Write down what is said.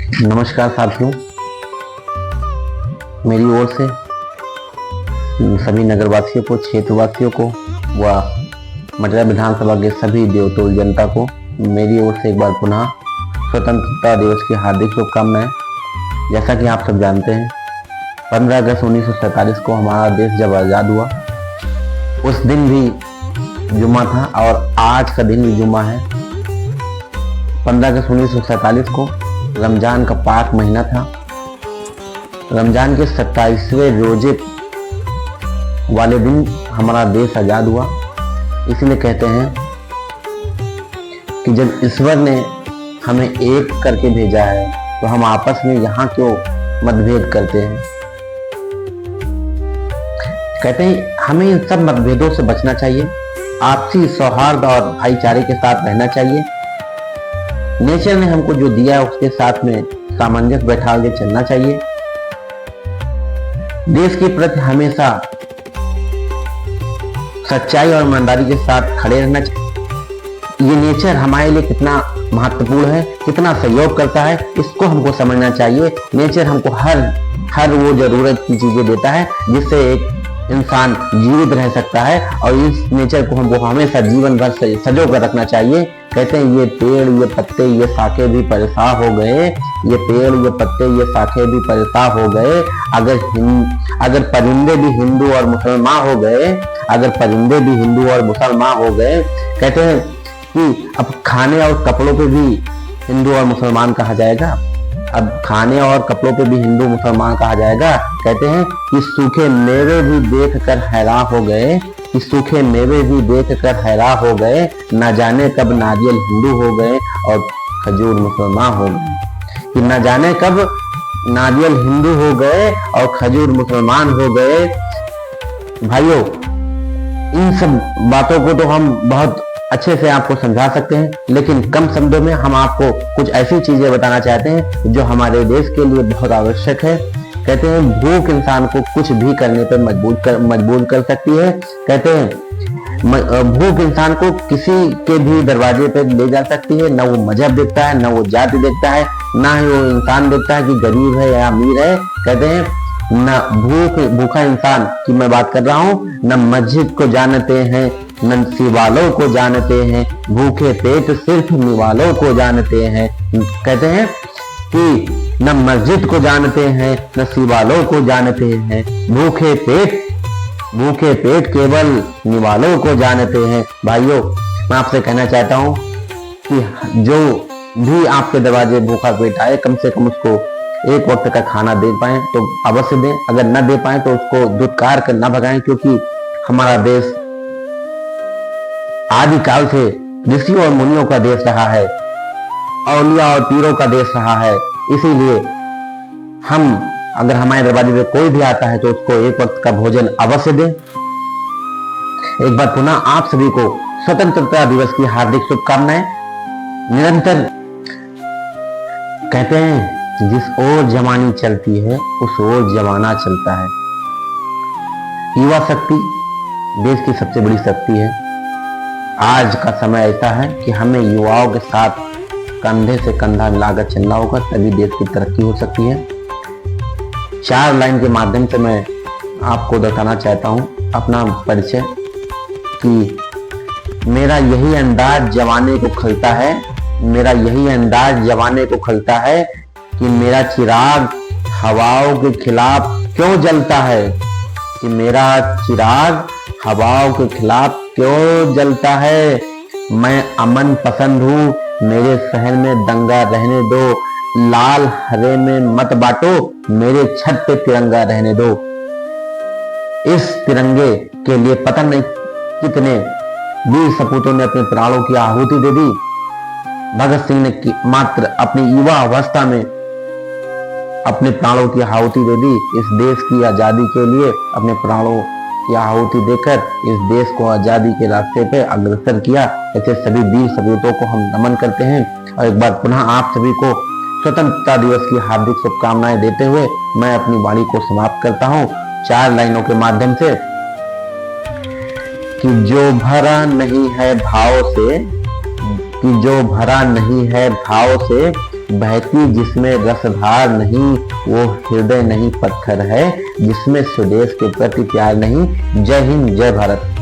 नमस्कार साथियों, मेरी ओर से सभी नगरवासियों को, क्षेत्रवासियों को व मटिया विधानसभा के सभी देवतुल्य जनता को मेरी ओर से एक बार पुनः स्वतंत्रता दिवस की हार्दिक शुभकामनाएं। जैसा कि आप सब जानते हैं, 15 अगस्त 1947 को हमारा देश जब आज़ाद हुआ, उस दिन भी जुम्मा था और आज का दिन भी जुम्मा है। 15 अगस्त 1947 को रमजान का पाक महीना था। रमजान के 27वें रोजे वाले दिन हमारा देश आजाद हुआ। इसलिए कहते हैं कि जब ईश्वर ने हमें एक करके भेजा है तो हम आपस में यहाँ क्यों मतभेद करते हैं। कहते हैं हमें इन सब मतभेदों से बचना चाहिए, आपसी सौहार्द और भाईचारे के साथ रहना चाहिए। नेचर ने हमको जो दिया है उसके साथ में सामंजस्य बैठा के चलना चाहिए। देश के प्रति हमेशा सच्चाई और ईमानदारी के साथ खड़े रहना चाहिए। ये नेचर हमारे लिए कितना महत्वपूर्ण है, कितना सहयोग करता है, इसको हमको समझना चाहिए। नेचर हमको हर वो जरूरत की चीजें देता है जिससे एक इंसान जीवित रह सकता है और इस नेचर को हमको हमेशा जीवन भर सजो कर रखना चाहिए। कहते हैं ये पेड़, ये पत्ते, ये शाखे भी परेशान हो गए, ये पेड़, ये पत्ते, ये शाखे भी परेशान हो गए। अगर परिंदे भी हिंदू और मुसलमान हो गए, अगर परिंदे भी हिंदू और मुसलमान हो गए, कहते हैं कि अब खाने और कपड़ों पे भी हिंदू और मुसलमान कहा जाएगा। अब खाने और कपड़ों पे भी हिंदू मुसलमान कहा जाएगा। कहते हैं कि सूखे मेवे भी देखकर हैरान हो गए, कि सूखे मेवे भी देखकर हैरान हो गए, न जाने कब नारियल हिंदू हो गए और खजूर मुसलमान हो गए। कि न जाने कब नारियल हिंदू हो गए और खजूर मुसलमान हो गए। भाइयों, इन सब बातों को तो हम बहुत अच्छे से आपको समझा सकते हैं, लेकिन कम शब्दों में हम आपको कुछ ऐसी चीजें बताना चाहते हैं जो हमारे देश के लिए बहुत आवश्यक है। कहते हैं भूख इंसान को कुछ भी करने पर मजबूर कर सकती है। कहते हैं भूख इंसान को किसी के भी दरवाजे पर ले जा सकती है। न वो मजहब देखता है, न वो जाति देखता है, ना ही वो इंसान देखता है कि गरीब है या अमीर है। कहते हैं न भूखा इंसान की मैं बात कर रहा हूँ, न मस्जिद को जानते हैं, न सिवालों को जानते हैं, भूखे पेट सिर्फ निवालों को जानते हैं। कहते हैं कि न मस्जिद को जानते हैं, न सिवालों को जानते हैं, भूखे पेट केवल निवालों को जानते हैं। भाइयों, मैं आपसे कहना चाहता हूँ कि जो भी आपके दरवाजे भूखा पेट आए, कम से कम उसको एक वक्त का खाना दे पाए तो अवश्य दें। अगर न दे पाए तो उसको दुत्कार कर न भगाएं, क्योंकि हमारा देश आदिकाल से ऋषियों और मुनियों का देश रहा है, औलिया और पीरों का देश रहा है। इसीलिए हम अगर हमारे दरवाजे पे कोई भी आता है तो उसको एक वक्त का भोजन अवश्य दें। एक बार पुनः आप सभी को स्वतंत्रता दिवस की हार्दिक शुभकामनाएं। निरंतर कहते हैं जिस ओर जमानी चलती है उस ओर जमाना चलता है। युवा शक्ति देश की सबसे बड़ी शक्ति है। आज का समय ऐसा है कि हमें युवाओं के साथ कंधे से कंधा मिलाकर चलना होगा, तभी देश की तरक्की हो सकती है। 4 लाइन के माध्यम से मैं आपको बताना चाहता हूं अपना परिचय कि मेरा यही अंदाज जमाने को खलता है, मेरा यही अंदाज जमाने को खलता है कि मेरा चिराग हवाओं के खिलाफ क्यों जलता है, कि मेरा चिराग हवाओं के खिलाफ क्यों जलता है। मैं अमन पसंद हूँ, मेरे शहर में दंगा रहने दो, लाल हरे में मत बांटो, मेरे छत पे तिरंगा रहने दो। इस तिरंगे के लिए पता नहीं कितने वीर सपूतों ने अपने प्राणों की आहुति दे दी। भगत सिंह ने मात्र अपनी युवा अवस्था में अपने प्राणों की आहुति दे दी। इस देश की आजादी के लिए अपने प्राणों की आहुति देकर इस देश को आजादी के रास्ते पे अग्रसर किया। ऐसे सभी वीर सपूतों को हम नमन करते हैं। और एक बार पुनः आप सभी को स्वतंत्रता दिवस की हार्दिक शुभकामनाएं देते हुए मैं अपनी वाणी को समाप्त करता हूँ 4 लाइनों के माध्यम से कि जो भरा नहीं है भाव से, कि जो भरा नहीं है भाव से, बहती जिसमें रसधार नहीं, वो हृदय नहीं पत्थर है, जिसमें स्वदेश के प्रति प्यार नहीं। जय हिंद, जय भारत।